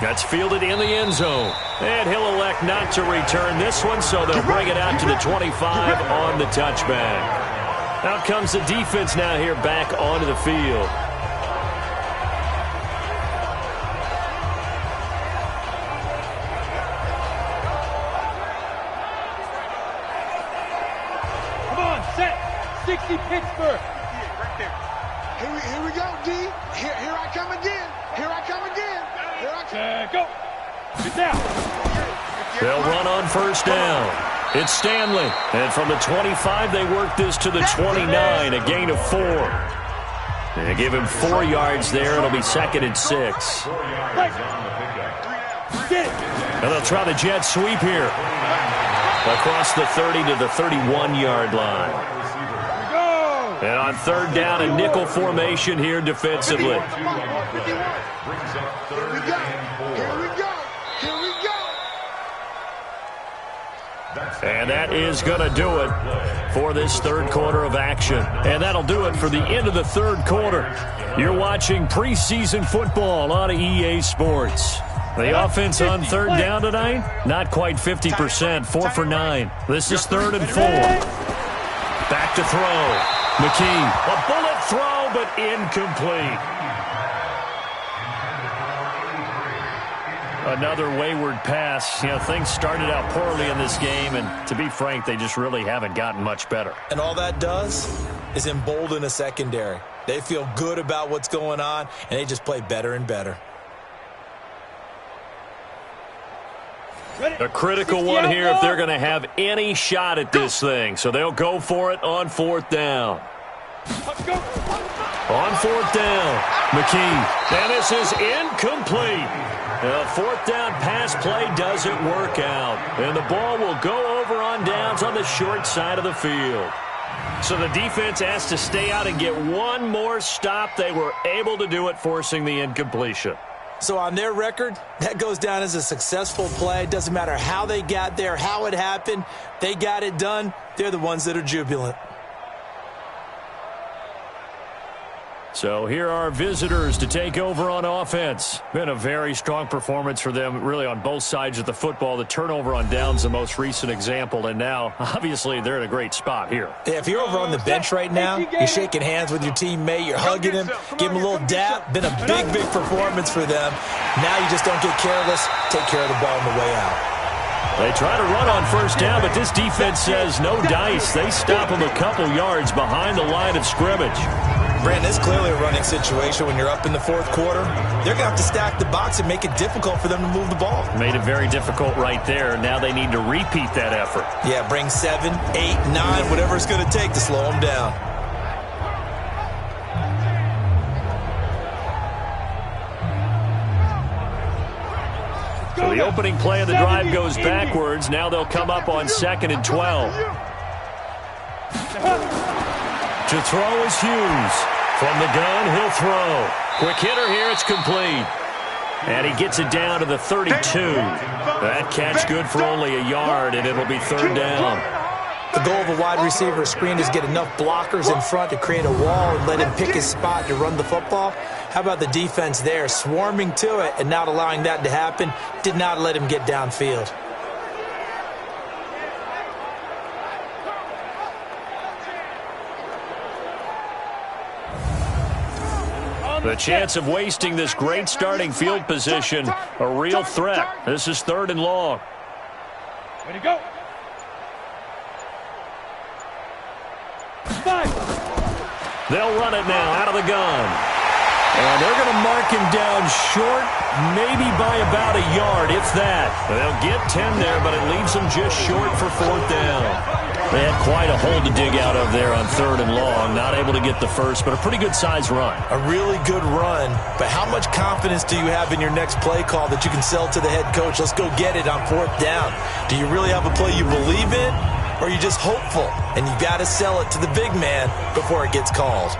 That's fielded in the end zone. And he'll elect not to return this one, so they'll bring it out to the 25 on the touchback. Out comes the defense now here back onto the field. Come on, set. 60 Pittsburgh. Right there. Here we go, D. Here I come again. Here I come again. Here I come. Go. Get down. They'll run on first down. It's Stanley. And from the 25, they work this to the 29, a gain of 4. They give him 4 yards there. It'll be 2nd and 6. And they'll try the jet sweep here. Across the 30 to the 31-yard line. And on third down, a nickel formation here defensively. Here we go. Here we go. Here we go. And that is going to do it for this third quarter of action. And that'll do it for the end of the third quarter. You're watching preseason football on EA Sports. The offense on third down tonight, not quite 50%, 4 for 9. This is 3rd and 4. Back to throw. McKee, a bullet throw, but incomplete. Another wayward pass. You know, things started out poorly in this game, and to be frank, they just really haven't gotten much better. And all that does is embolden a secondary. They feel good about what's going on, and they just play better and better. A critical one here if they're going to have any shot at this thing. So they'll go for it on 4th down. On 4th down, McKee. And this is incomplete. The 4th down pass play doesn't work out. And the ball will go over on downs on the short side of the field. So the defense has to stay out and get one more stop. They were able to do it, forcing the incompletion. So on their record, that goes down as a successful play. Doesn't matter how they got there, how it happened. They got it done. They're the ones that are jubilant. So here are visitors to take over on offense. Been a very strong performance for them, really, on both sides of the football. The turnover on downs, the most recent example, and now, obviously, they're in a great spot here. Yeah, if you're over on the bench right now, you're shaking hands with your teammate, you're hugging him, give him a little dap. Been a big, big performance for them. Now you just don't get careless. Take care of the ball on the way out. They try to run on first down, but this defense says no dice. They stop them a couple yards behind the line of scrimmage. Brandon, it's clearly a running situation when you're up in the 4th quarter. They're going to have to stack the box and make it difficult for them to move the ball. Made it very difficult right there. Now they need to repeat that effort. Yeah, bring 7, 8, 9, whatever it's going to take to slow them down. So the opening play of the drive goes backwards. Now they'll come up on 2nd and 12. To throw is Hughes. From the gun, he'll throw. Quick hitter here, it's complete. And he gets it down to the 32. That catch good for only a yard, and it'll be 3rd down. The goal of a wide receiver screen is get enough blockers in front to create a wall and let him pick his spot to run the football. How about the defense there, swarming to it and not allowing that to happen? Did not let him get downfield. The chance of wasting this great starting field position, a real threat. This is 3rd and long. Way to go. 5. They'll run it now out of the gun. And they're going to mark him down short, maybe by about a yard, if that. They'll get 10 there, but it leaves them just short for 4th down. They had quite a hole to dig out of there on 3rd and long. Not able to get the first, but a pretty good-sized run. A really good run, but how much confidence do you have in your next play call that you can sell to the head coach? Let's go get it on 4th down. Do you really have a play you believe in, or are you just hopeful? And you got to sell it to the big man before it gets called.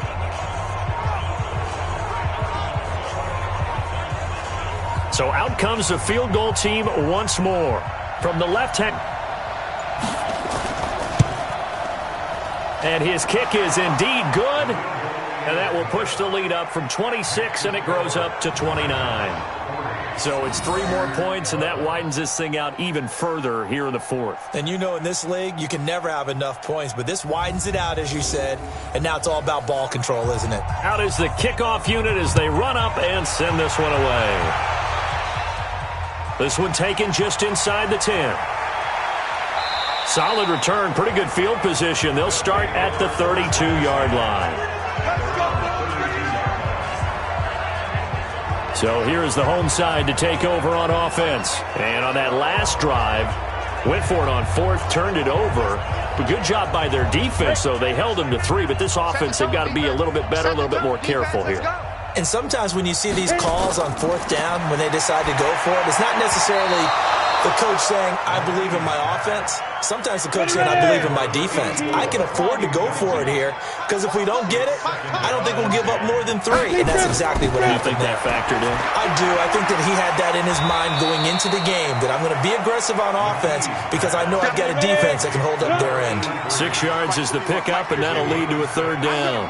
So out comes the field goal team once more. From the left hand. And his kick is indeed good. And that will push the lead up from 26, and it grows up to 29. So it's 3 more points, and that widens this thing out even further here in the 4th. And you know in this league, you can never have enough points, but this widens it out, as you said, and now it's all about ball control, isn't it? Out is the kickoff unit as they run up and send this one away. This one taken just inside the 10. Solid return, pretty good field position. They'll start at the 32-yard line. So here's the home side to take over on offense. And on that last drive, went for it on 4th, turned it over. But good job by their defense, though. They held them to 3, but this offense, they've got to be a little bit better, a little bit more careful here. And sometimes when you see these calls on 4th down, when they decide to go for it, it's not necessarily the coach saying, I believe in my offense. Sometimes the coach saying, I believe in my defense. I can afford to go for it here, because if we don't get it, I don't think we'll give up more than 3. And that's exactly what happened there. Do you think that factored in? I do. I think that he had that in his mind going into the game, that I'm going to be aggressive on offense because I know I've got a defense that can hold up their end. 6 yards is the pickup, and that'll lead to a 3rd down.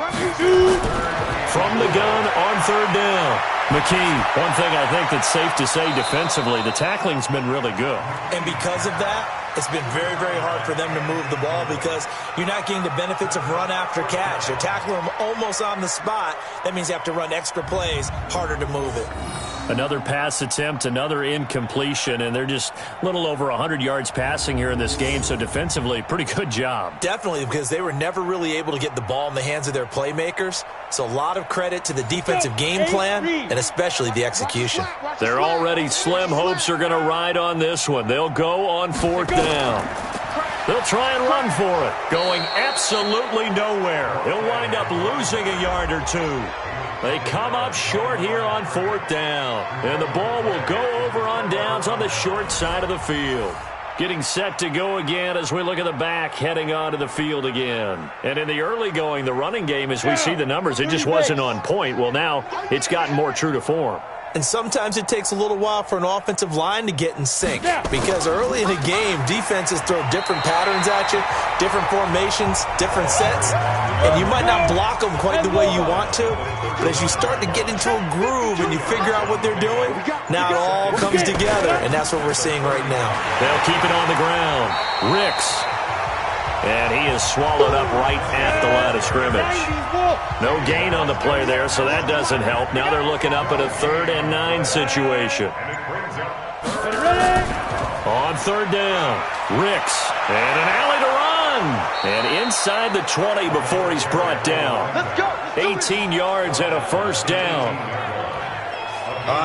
From the gun on 3rd down. McKee, one thing I think that's safe to say defensively, the tackling's been really good. And because of that, it's been very, very hard for them to move the ball because you're not getting the benefits of run after catch. You're tackling them almost on the spot. That means you have to run extra plays, harder to move it. Another pass attempt, another incompletion, and they're just a little over 100 yards passing here in this game, so defensively, pretty good job. Definitely, because they were never really able to get the ball in the hands of their playmakers, so a lot of credit to the defensive game plan and especially the execution. Their already slim hopes are going to ride on this one. They'll go on 4th down. They'll try and run for it, going absolutely nowhere. He'll wind up losing a yard or 2. They come up short here on 4th down. And the ball will go over on downs on the short side of the field. Getting set to go again as we look at the back heading onto the field again. And in the early going, the running game, as we see the numbers, it just wasn't on point. Well, now it's gotten more true to form. And sometimes it takes a little while for an offensive line to get in sync because early in the game, defenses throw different patterns at you, different formations, different sets, and you might not block them quite the way you want to, but as you start to get into a groove and you figure out what they're doing, now it all comes together, and that's what we're seeing right now. They'll keep it on the ground. Ricks. And he is swallowed up right at the line of scrimmage. No gain on the play there, so that doesn't help. Now they're looking up at a 3rd and 9 situation. On 3rd down, Ricks. And an alley to run. And inside the 20 before he's brought down. 18 yards and a 1st down.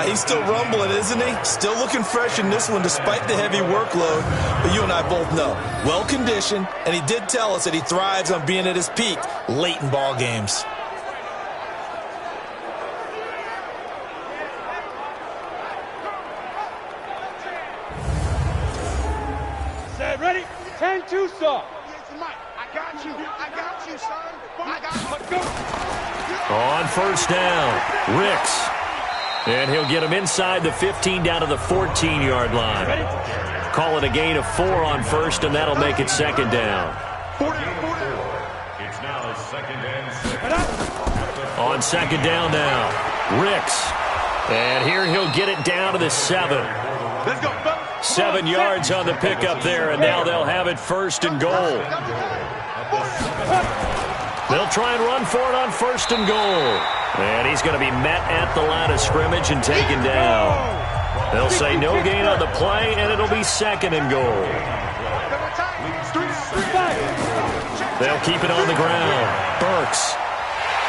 He's still rumbling, isn't he? Still looking fresh in this one despite the heavy workload. But you and I both know, well-conditioned, and he did tell us that he thrives on being at his peak late in ball games. Set, ready? 10-2, sir. I got you, son. I got you. On 1st down, Ricks. And he'll get him inside the 15 down to the 14-yard line. Call it a gain of 4 on 1st, and that'll make it 2nd down. It's now 2nd and 6. On 2nd down now, Ricks. And here he'll get it down to the 7. Let's go. 7 yards on the pickup there, and now they'll have it 1st and goal. They'll try and run for it on 1st and goal. And he's going to be met at the line of scrimmage and taken down. They'll say no gain on the play, and it'll be 2nd and goal. They'll keep it on the ground. Burks.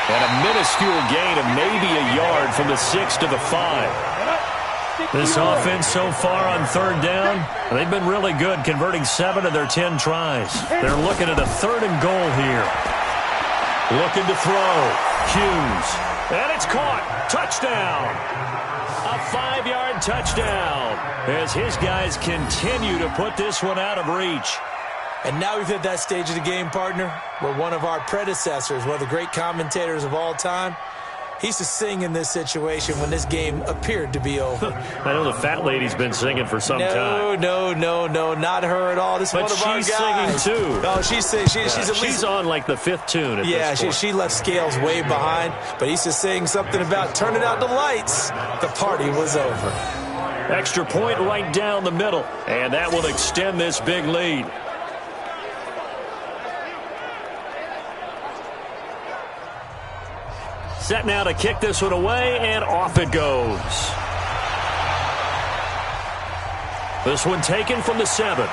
And a minuscule gain of maybe a yard from the 6 to the 5. This offense so far on third down, they've been really good, converting 7 of their 10 tries. They're looking at a 3rd and goal here. Looking to throw. Hughes. And it's caught. Touchdown. A 5-yard touchdown as his guys continue to put this one out of reach. And now we've hit that stage of the game, partner, where one of our predecessors, one of the great commentators of all time, he used to sing in this situation when this game appeared to be over. I know the fat lady's been singing for some time. No, not her at all. This is one of our guys. But she's singing, too. Oh, she's at least... She's on, like, the 5th tune at this point. She left Scales way behind, but he used to sing something about turning out the lights. The party was over. Extra point right down the middle, and that will extend this big lead. Set now to kick this one away, and off it goes. This one taken from the 7.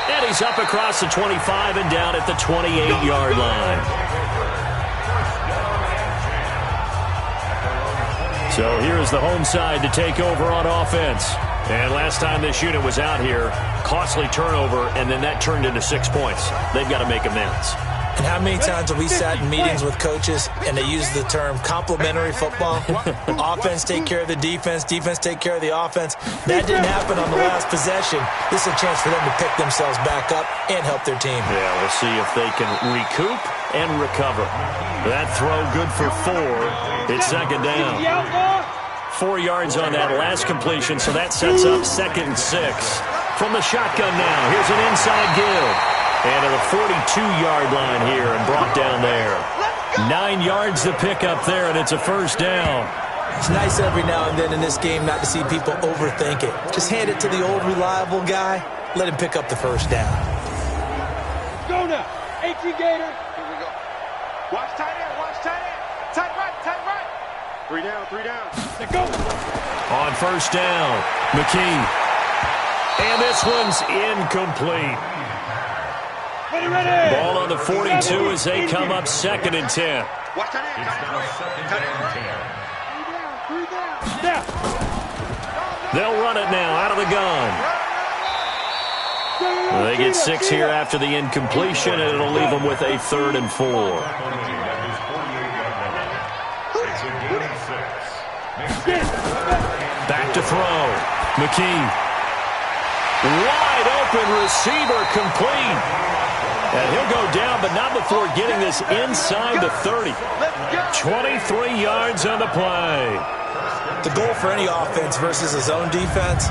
And he's up across the 25 and down at the 28-yard line. So here's the home side to take over on offense. And last time this unit was out here, costly turnover, and then that turned into 6 points. They've got to make amends. And how many times have we sat in meetings with coaches and they use the term complementary football? Offense take care of the defense, defense take care of the offense. That didn't happen on the last possession. This is a chance for them to pick themselves back up and help their team. Yeah, we'll see if they can recoup and recover. That throw good for 4. It's 2nd down. 4 yards on that last completion, so that sets up 2nd and 6. From the shotgun now, here's an inside give. And to the 42-yard line here and brought down there. 9 yards to pick up there, and it's a 1st down. It's nice every now and then in this game not to see people overthink it. Just hand it to the old reliable guy. Let him pick up the 1st down. Let's go now. 18 Gator. Here we go. Watch tight end. Watch tight end. Tight right. Tight right. 3 down. 3 down. Let's go. On 1st down, McKee. And this one's incomplete. Ready. Ball on the 42 as they come up 2nd and 10. Watch tight end. Tight end. 3 down. They'll run it now out of the gun. They get 6 here after the incompletion, and it'll leave them with a 3rd and 4. Back to throw. McKee. Wide open receiver complete. And he'll go down, but not before getting this inside the 30. 23 yards on the play. The goal for any offense versus his own defense,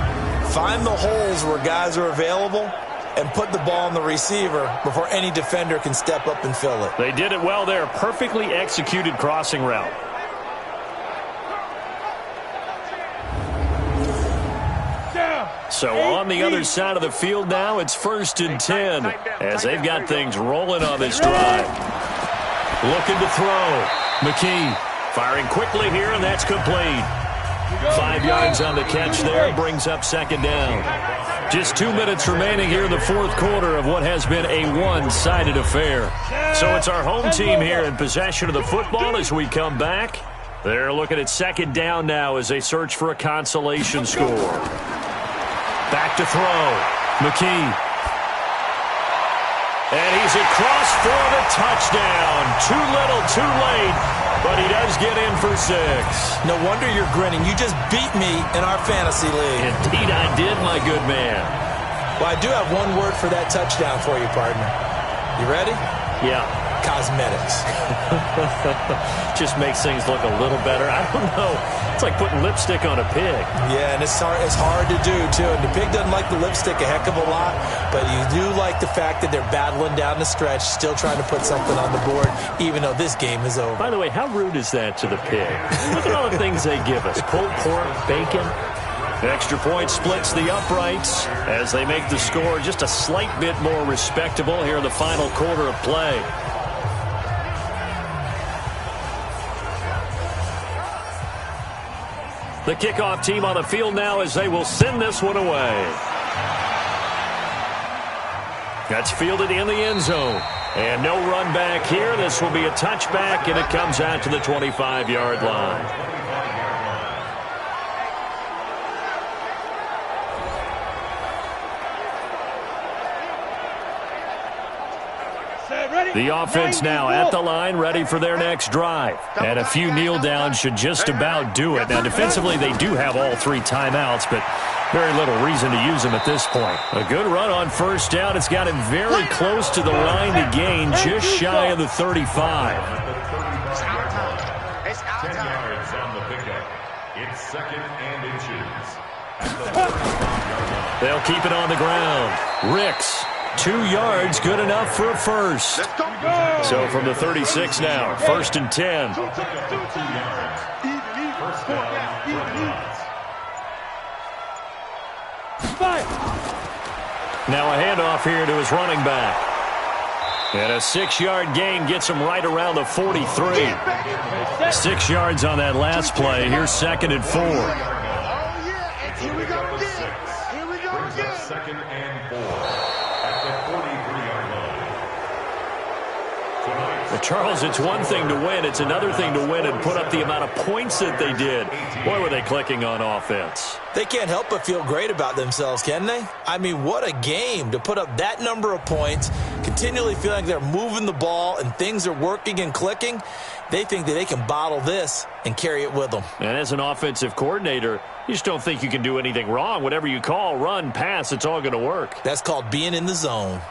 find the holes where guys are available and put the ball on the receiver before any defender can step up and fill it. They did it well there. Perfectly executed crossing route. So on the other side of the field now, it's 1st and 10 as they've got things rolling on this drive. Looking to throw. McKee firing quickly here, and that's complete. 5 yards on the catch there, brings up 2nd down. Just 2 minutes remaining here in the 4th quarter of what has been a one-sided affair. So it's our home team here in possession of the football as we come back. They're looking at 2nd down now as they search for a consolation score. Back to throw. McKee. And he's across for the touchdown. Too little, too late, but he does get in for 6. No wonder you're grinning. You just beat me in our fantasy league. Indeed I did, my good man. Well, I do have one word for that touchdown for you, partner. You ready? Yeah. Cosmetics. Just makes things look a little better. I don't know. It's like putting lipstick on a pig. Yeah, and it's hard to do, too. And the pig doesn't like the lipstick a heck of a lot, but you do like the fact that they're battling down the stretch, still trying to put something on the board, even though this game is over. By the way, how rude is that to the pig? Look at all the things they give us. Pulled pork, bacon. Extra point splits the uprights as they make the score just a slight bit more respectable here in the final quarter of play. The kickoff team on the field now as they will send this one away. That's fielded in the end zone. And no run back here. This will be a touchback, and it comes out to the 25-yard line. The offense now at the line, ready for their next drive. And a few kneel downs should just about do it. Now, defensively, they do have all 3 timeouts, but very little reason to use them at this point. A good run on first down. It's got him very close to the line to gain, just shy of the 35. It's 10 yards on the pickup. It's 2nd and inches. They'll keep it on the ground. Ricks. 2 yards, good enough for a first. So from the 36 now, 1st and 10. Now a handoff here to his running back. And a 6-yard gain gets him right around the 43. 6 yards on that last play. Here's 2nd and 4. Here we go again. Here we go again. 2nd and 4. Well, Charles, it's one thing to win. It's another thing to win and put up the amount of points that they did. Boy, were they clicking on offense. They can't help but feel great about themselves, can they? I mean, what a game to put up that number of points, continually feeling like they're moving the ball and things are working and clicking. They think that they can bottle this and carry it with them. And as an offensive coordinator, you just don't think you can do anything wrong. Whatever you call, run, pass, it's all going to work. That's called being in the zone.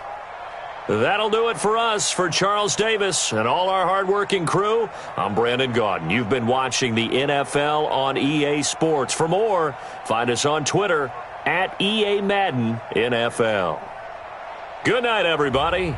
That'll do it for us. For Charles Davis and all our hardworking crew, I'm Brandon Gaudin. You've been watching the NFL on EA Sports. For more, find us on Twitter @EA Madden NFL. Good night, everybody.